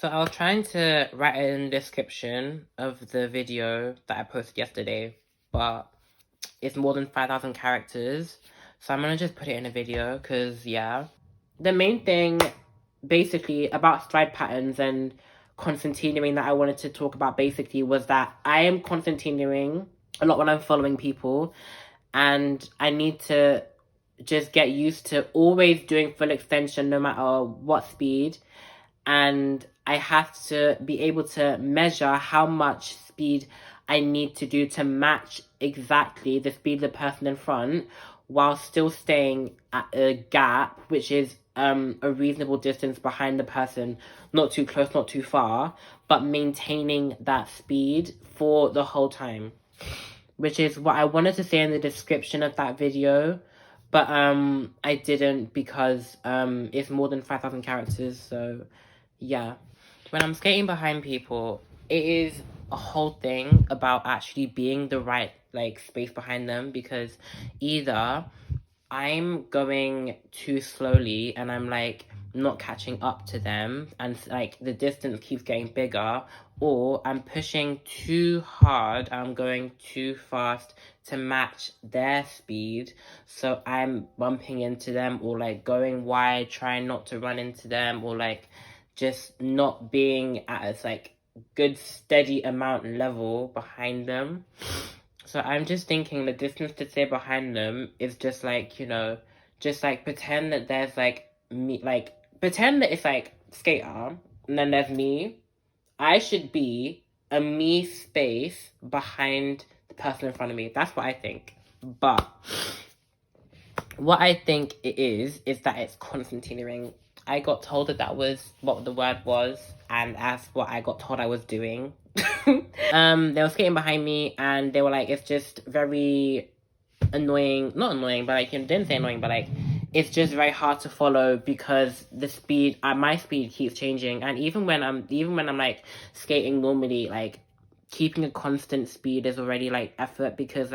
So I was trying to write it in the description of the video that I posted yesterday, but it's more than 5,000 characters. So I'm gonna just put it in a video, because, yeah. The main thing, basically, about stride patterns and continuing that I wanted to talk about, basically, was that I am continuing a lot when I'm following people, and I need to just get used to always doing full extension no matter what speed, and I have to be able to measure how much speed I need to do to match exactly the speed of the person in front while still staying at a gap, which is a reasonable distance behind the person, not too close, not too far, but maintaining that speed for the whole time, which is what I wanted to say in the description of that video, but I didn't, because it's more than 5,000 characters, so yeah. When I'm skating behind people, it is a whole thing about actually being the right, space behind them, because either I'm going too slowly and I'm, not catching up to them, and, the distance keeps getting bigger, or I'm pushing too hard, I'm going too fast to match their speed, so I'm bumping into them, or, going wide, trying not to run into them, or, just not being at a good steady amount level behind them. So I'm just thinking the distance to stay behind them is just just pretend that there's me, pretend that it's skater, and then there's me. I should be a me space behind the person in front of me. That's what I think. But what I think it is that it's continuing. I got told that was what the word was, and that's what I got told I was doing. They were skating behind me, and they were it's just very annoying. Not annoying, but didn't say annoying, but it's just very hard to follow, because the speed, my speed keeps changing, and even when I'm skating normally, keeping a constant speed is already effort, because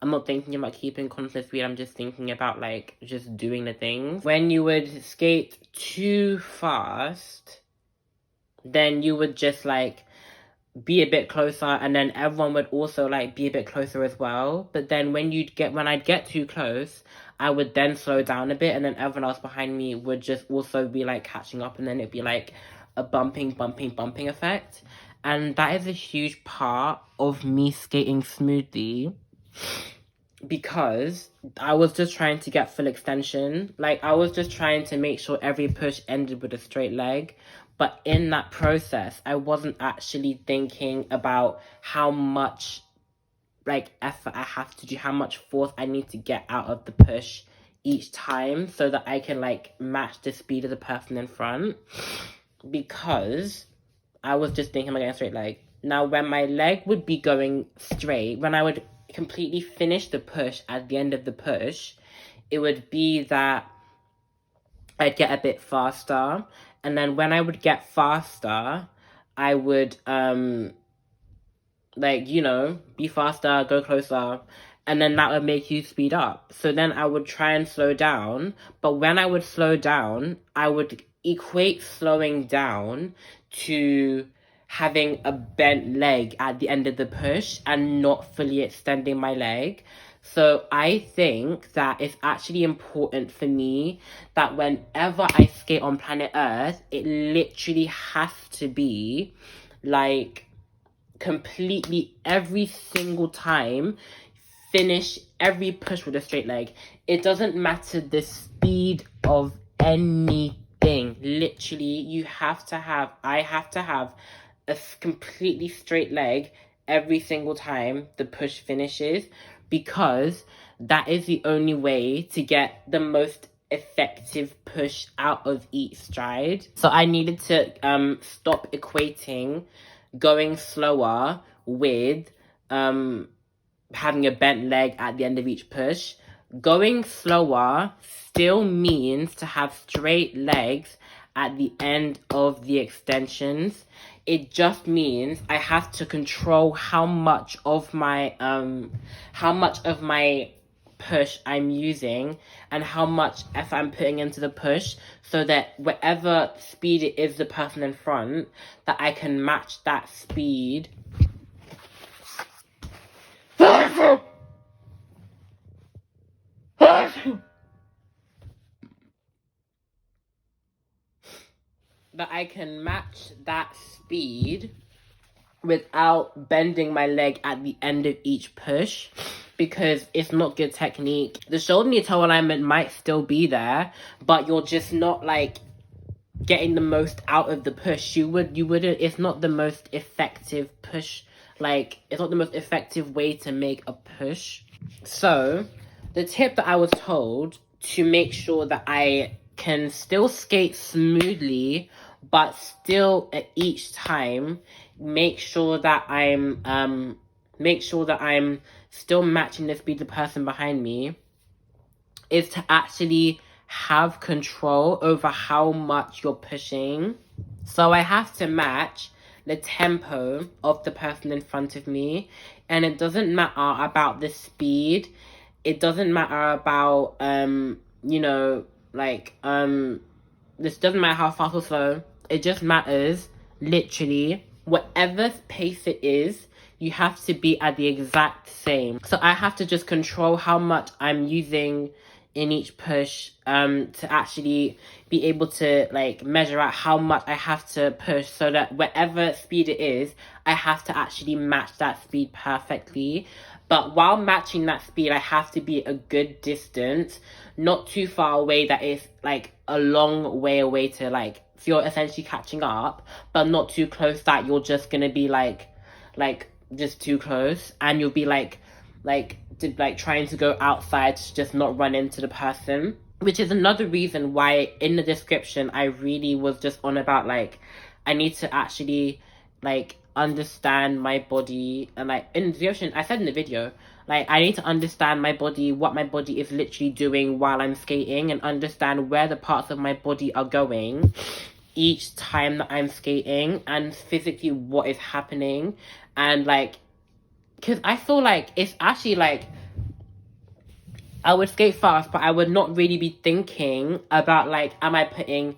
I'm not thinking about keeping constant speed, I'm just thinking about, just doing the things. When you would skate too fast, then you would just, be a bit closer, and then everyone would also, be a bit closer as well. But then when I'd get too close, I would then slow down a bit, and then everyone else behind me would just also be, catching up, and then it'd be, a bumping effect. And that is a huge part of me skating smoothly, because I was just trying to get full extension. I was just trying to make sure every push ended with a straight leg. But in that process, I wasn't actually thinking about how much, effort I have to do, how much force I need to get out of the push each time, so that I can, match the speed of the person in front. Because I was just thinking about getting a straight leg. Now, when my leg would be going straight, when I would completely finish the push at the end of the push, it would be that I'd get a bit faster, and then when I would get faster, I would be faster, go closer, and then that would make you speed up. So then I would try and slow down, but when I would slow down, I would equate slowing down to having a bent leg at the end of the push and not fully extending my leg. So I think that it's actually important for me that whenever I skate on planet Earth, it literally has to be completely every single time finish every push with a straight leg. It doesn't matter the speed of anything. Literally, I have to have a completely straight leg every single time the push finishes, because that is the only way to get the most effective push out of each stride. So I needed to stop equating going slower with having a bent leg at the end of each push. Going slower still means to have straight legs at the end of the extensions. It just means I have to control how much of my push I'm using and how much effort I'm putting into the push, so that whatever speed it is the person in front, that I can match that speed. That I can match that speed without bending my leg at the end of each push, because it's not good technique. The shoulder knee toe alignment might still be there, but you're just not like getting the most out of the push. You wouldn't, it's not the most effective push. Like, it's not the most effective way to make a push. So the tip that I was told to make sure that I can still skate smoothly, but still at each time make sure that I'm still matching the speed of the person behind me, is to actually have control over how much you're pushing. So I have to match the tempo of the person in front of me, and it doesn't matter about the speed. It doesn't matter about this doesn't matter how fast or slow. It just matters, literally, whatever pace it is, you have to be at the exact same. So I have to just control how much I'm using in each push, to actually be able to like measure out how much I have to push, so that whatever speed it is, I have to actually match that speed perfectly. But while matching that speed, I have to be a good distance, not too far away that it's like a long way away to like, so you're essentially catching up, but not too close that you're just gonna be like just too close, and you'll be like trying to go outside to just not run into the person. Which is another reason why in the description I really was just on about like, I need to actually like understand my body, and like in the description I said in the video, like I need to understand my body, what my body is literally doing while I'm skating, and understand where the parts of my body are going each time that I'm skating, and physically what is happening. And like, because I feel like it's actually like, I would skate fast, but I would not really be thinking about like, am I putting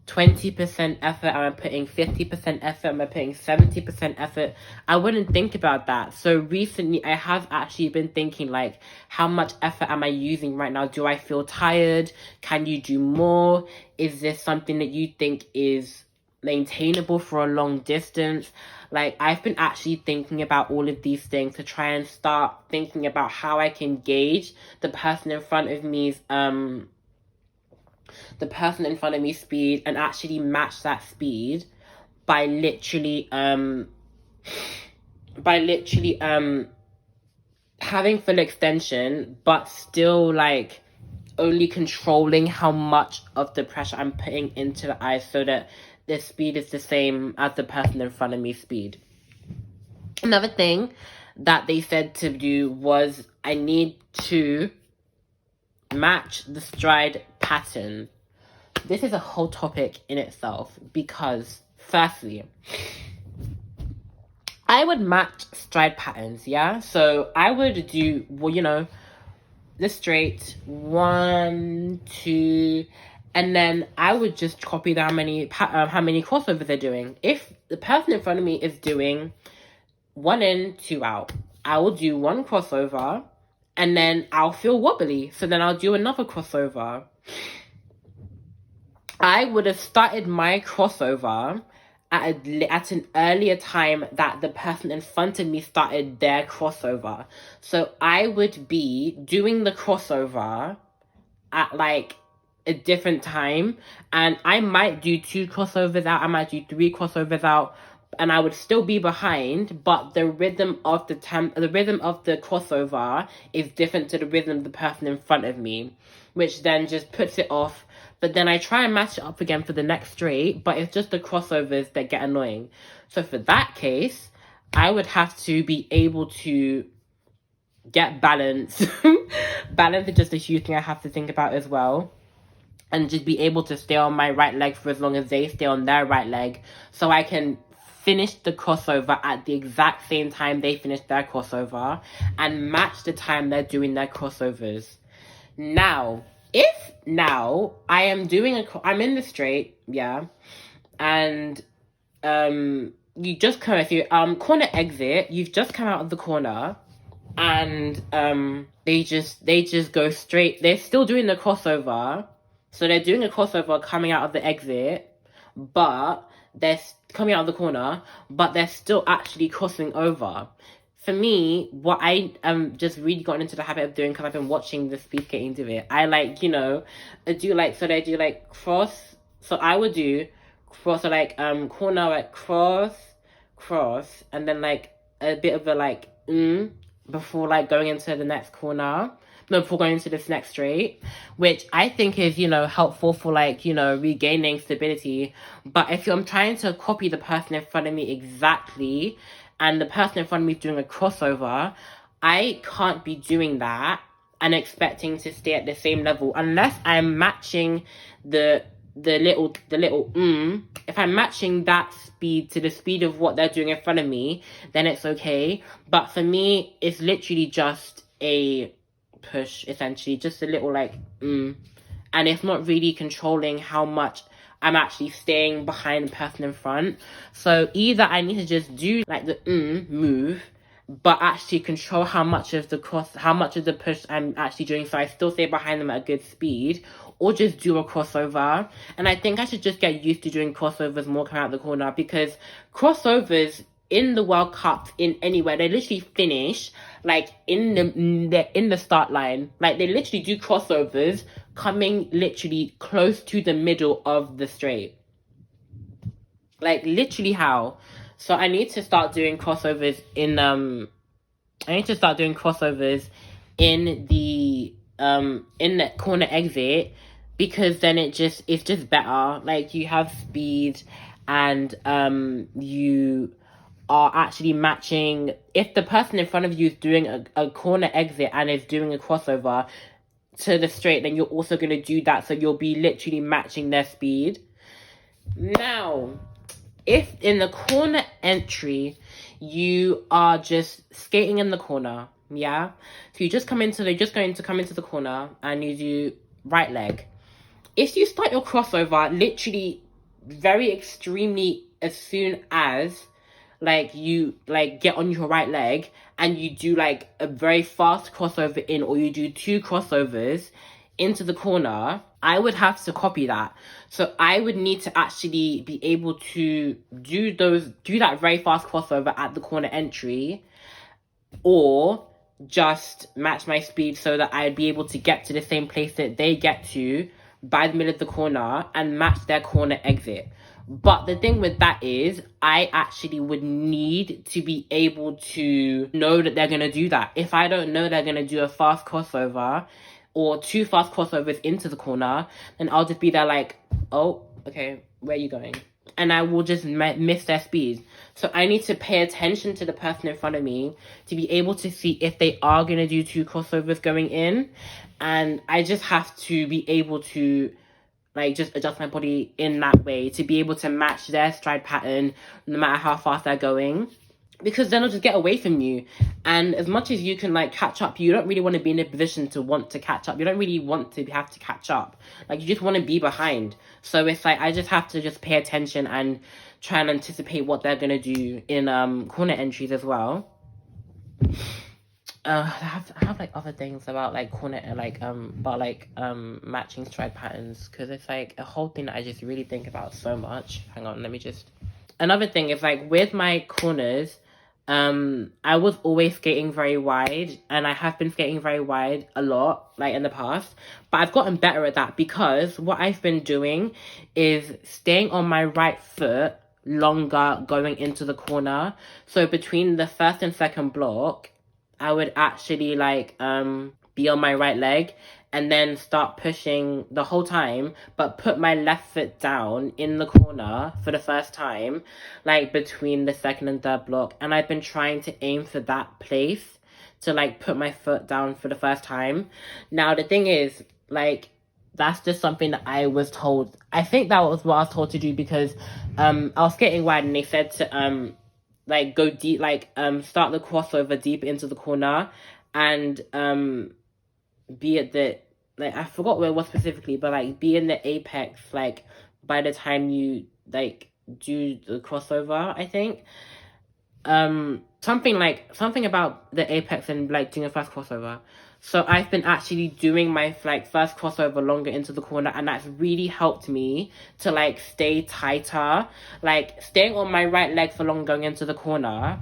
20% effort? Am I putting 50% effort? Am I putting 70% effort? I wouldn't think about that. So recently I have actually been thinking like, how much effort am I using right now? Do I feel tired? Can you do more? Is this something that you think is maintainable for a long distance? Like, I've been actually thinking about all of these things to try and start thinking about how I can gauge the person in front of me's speed, and actually match that speed by literally having full extension, but still like only controlling how much of the pressure I'm putting into the ice, so that the speed is the same as the person in front of me's speed. Another thing that they said to do was I need to match the stride pattern. This is a whole topic in itself, because firstly, I would match stride patterns, yeah? So I would do, the straight 1, 2, and then I would just copy how many crossovers they're doing. If the person in front of me is doing 1 in, 2 out, I will do 1 crossover, and then I'll feel wobbly, so then I'll do another crossover. I would have started my crossover at an earlier time that the person in front of me started their crossover. So I would be doing the crossover at like a different time, and I might do 2 crossovers out, I might do 3 crossovers out, and I would still be behind, but the rhythm of the crossover is different to the rhythm of the person in front of me, which then just puts it off. But then I try and match it up again for the next straight, but it's just the crossovers that get annoying. So for that case, I would have to be able to get balance. Balance is just a huge thing I have to think about as well. And just be able to stay on my right leg for as long as they stay on their right leg, so I can finish the crossover at the exact same time they finish their crossover and match the time they're doing their crossovers. Now, if now I am doing I'm in the straight, yeah, and you just come through corner exit, you've just come out of the corner, and they just go straight. They're still doing the crossover, so they're doing a crossover coming out of the exit, but they're coming out of the corner, but they're still actually crossing over. For me, what I just really gotten into the habit of doing, because I've been watching the speed skating do it, I like, you know, they do like cross. So I would do cross, so like corner, like cross, and then like a bit of a like before like going into the next corner. No, before going into this next straight, which I think is, you know, helpful for like, you know, regaining stability. But if I'm trying to copy the person in front of me exactly, and the person in front of me is doing a crossover, I can't be doing that and expecting to stay at the same level unless I'm matching the little if I'm matching that speed to the speed of what they're doing in front of me, then it's okay. But for me, it's literally just a push, essentially, just a little like and it's not really controlling how much I'm actually staying behind the person in front. So either I need to just do like the move, but actually control how much of the push I'm actually doing, so I still stay behind them at a good speed, or just do a crossover. And I think I should just get used to doing crossovers more coming out the corner, because crossovers in the World Cup, in anywhere, they literally finish like in the start line. Like they literally do crossovers coming literally close to the middle of the straight. Like literally how. So I need to start doing crossovers in the corner exit, because then it's just better. Like you have speed, and you are actually matching. If the person in front of you is doing a corner exit and is doing a crossover to the straight, then you're also going to do that, so you'll be literally matching their speed. Now, if in the corner entry you are just skating in the corner, yeah, so you're just going to come into the corner and you do right leg. If you start your crossover literally very extremely as soon as like you like get on your right leg and you do like a very fast crossover in, or you do two crossovers into the corner, I would have to copy that. So I would need to actually be able to do that very fast crossover at the corner entry, or just match my speed so that I'd be able to get to the same place that they get to by the middle of the corner and match their corner exit. But the thing with that is, I actually would need to be able to know that they're going to do that. If I don't know they're going to do a fast crossover or two fast crossovers into the corner, then I'll just be there like, oh, okay, where are you going? And I will just miss their speed. So I need to pay attention to the person in front of me to be able to see if they are going to do two crossovers going in. And I just have to be able to like just adjust my body in that way to be able to match their stride pattern no matter how fast they're going, because then they'll just get away from you. And as much as you can like catch up, you don't really want to be in a position to want to catch up. You don't really want to have to catch up. Like you just want to be behind. So it's like I just have to just pay attention and try and anticipate what they're gonna do in corner entries as well. I have like other things about like corner matching stride patterns, because it's like a whole thing that I just really think about so much. Hang on, let me just. Another thing is like with my corners, I was always skating very wide, and I have been skating very wide a lot like in the past, but I've gotten better at that, because what I've been doing is staying on my right foot longer going into the corner. So between the first and second block, I would actually like be on my right leg and then start pushing the whole time, but put my left foot down in the corner for the first time, like between the second and third block. And I've been trying to aim for that place to like put my foot down for the first time. Now the thing is, like, that's just something that I was told. I think that was what I was told to do because I was skating wide and they said to like go deep, like start the crossover deep into the corner and be at the, like, I forgot where it was specifically, but like be in the apex like by the time you like do the crossover, I think. Something about the apex and like doing a first crossover. So I've been actually doing my like first crossover longer into the corner, and that's really helped me to like stay tighter, like staying on my right leg for long going into the corner,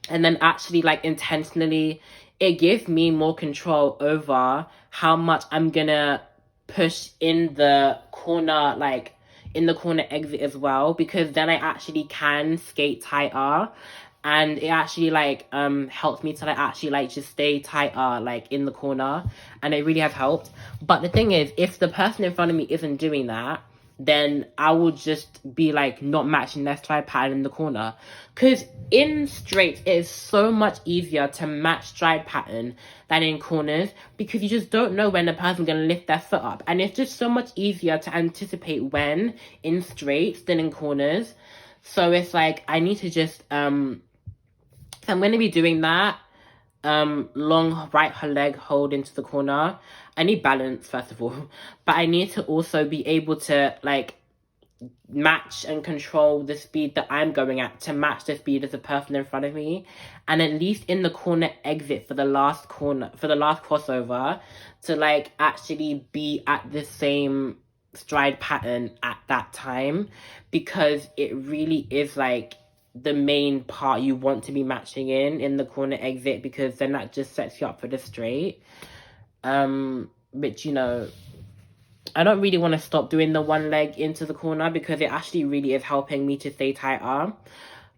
and then actually like intentionally, it gives me more control over how much I'm gonna push in the corner, like in the corner exit as well, because then I actually can skate tighter, and it actually like helps me to like actually like just stay tighter like in the corner, and it really has helped. But the thing is, if the person in front of me isn't doing that, then I will just be like not matching their stride pattern in the corner. Because in straight, it is so much easier to match stride pattern than in corners, because you just don't know when the person's going to lift their foot up. And it's just so much easier to anticipate when in straights than in corners. So it's like, I need to just, I'm going to be doing that. Long right leg hold into the corner. I need balance first of all, but I need to also be able to like match and control the speed that I'm going at to match the speed of the person in front of me, and at least in the corner exit for the last crossover to like actually be at the same stride pattern at that time, because it really is like the main part you want to be matching in the corner exit, because then that just sets you up for the straight. Which, you know, I don't really want to stop doing the one leg into the corner because it actually really is helping me to stay tighter.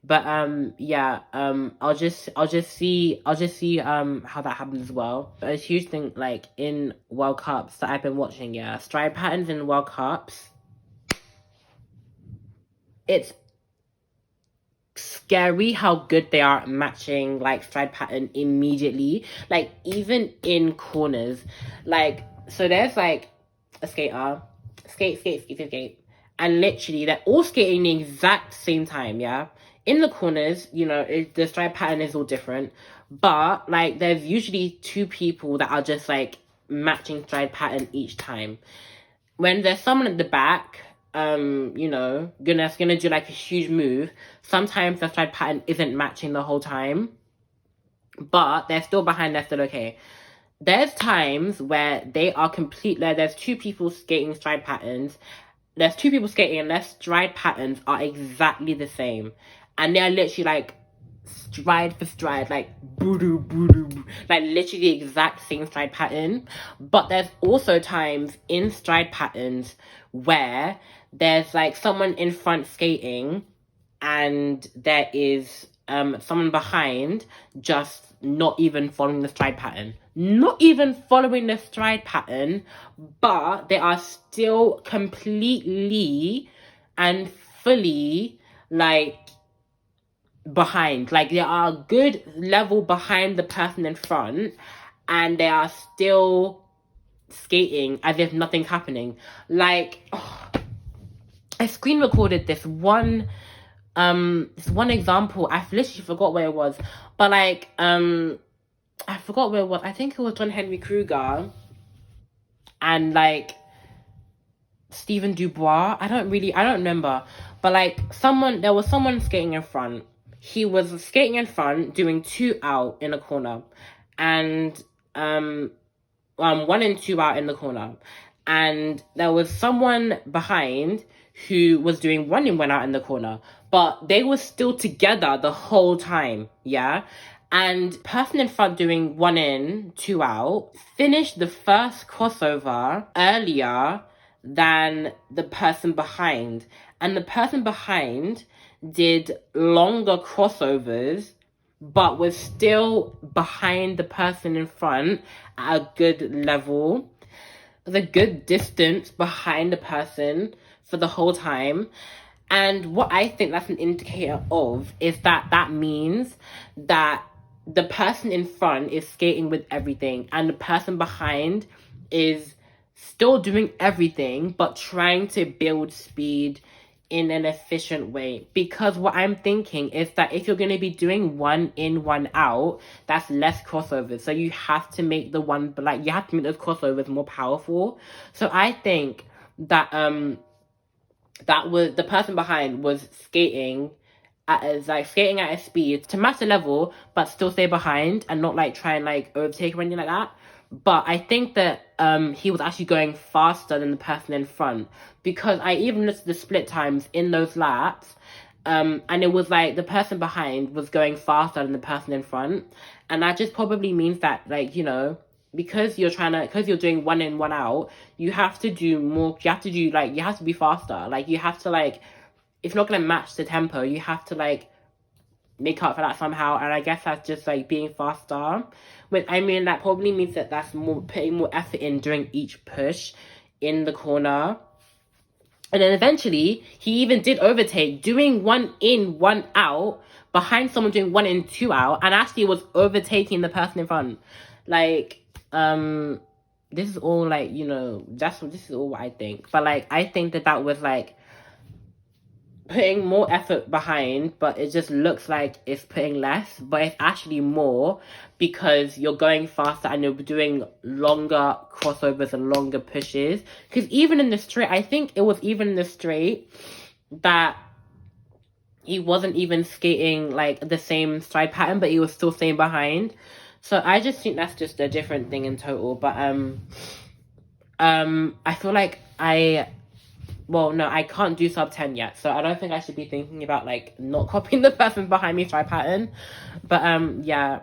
But yeah, I'll just see how that happens as well. But a huge thing like in World Cups that I've been watching, yeah, stride patterns in World Cups, it's scary how good they are at matching like stride pattern immediately, like even in corners. Like, so there's like a skater, skate, and literally they're all skating the exact same time, yeah. In the corners, you know, the stride pattern is all different, but like there's usually two people that are just like matching stride pattern each time. When there's someone at the back, you know, gonna do like a huge move, sometimes the stride pattern isn't matching the whole time, but they're still behind, they're still okay. There's times where they are there's two people skating stride patterns, there's two people skating and their stride patterns are exactly the same, and they're literally like stride for stride, like boo-doo, boo-doo, like literally the exact same stride pattern. But there's also times in stride patterns where there's like someone in front skating and there is someone behind just not even following the stride pattern. Not even following the stride pattern, but they are still completely and fully like behind. Like they are a good level behind the person in front, and they are still skating as if nothing's happening. Like, oh, I screen recorded this one example. I literally forgot where it was, but like I forgot where it was. I think it was John Henry Kruger and like Stephen Dubois. I don't remember, but like there was someone skating in front. He was skating in front doing 2 out in a corner, and 1 and 2 out in the corner, and there was someone behind who was doing 1 in 1 out in the corner, but they were still together the whole time, yeah. And person in front doing 1 in, 2 out finished the first crossover earlier than the person behind, and the person behind did longer crossovers but was still behind the person in front at a good level, the good distance behind the person for the whole time. And what I think that's an indicator of is that means that the person in front is skating with everything and the person behind is still doing everything, but trying to build speed in an efficient way. Because what I'm thinking is that if you're going to be doing one in, one out, that's less crossovers. So you have to make the one, like, you have to make those crossovers more powerful. So I think that, that was, the person behind was skating at a speed to match the level, but still stay behind and not like try and like overtake or anything like that. But I think that he was actually going faster than the person in front, because I even looked at the split times in those laps, and it was like the person behind was going faster than the person in front, and that just probably means that, like, you know, because you're doing one in, one out, you have to do more. You have to do, like, you have to be faster. Like, you have to, like, if you're not gonna match the tempo, you have to, like, make up for that somehow. And I guess that's just like being faster. But I mean, that probably means that that's more putting more effort in during each push in the corner. And then eventually he even did overtake, doing one in, one out behind someone doing one in, two out, and actually was overtaking the person in front. Like, this is all, like, you know, this is all what I think. But like, I think that was like putting more effort behind, but it just looks like it's putting less, but it's actually more, because you're going faster and you're doing longer crossovers and longer pushes. Because even in the straight, I think it was even in the straight that he wasn't even skating like the same stride pattern, but he was still staying behind. So I just think that's just a different thing in total. But I feel like well, no, I can't do sub 10 yet, so I don't think I should be thinking about, like, not copying the person behind me stride pattern. But, yeah,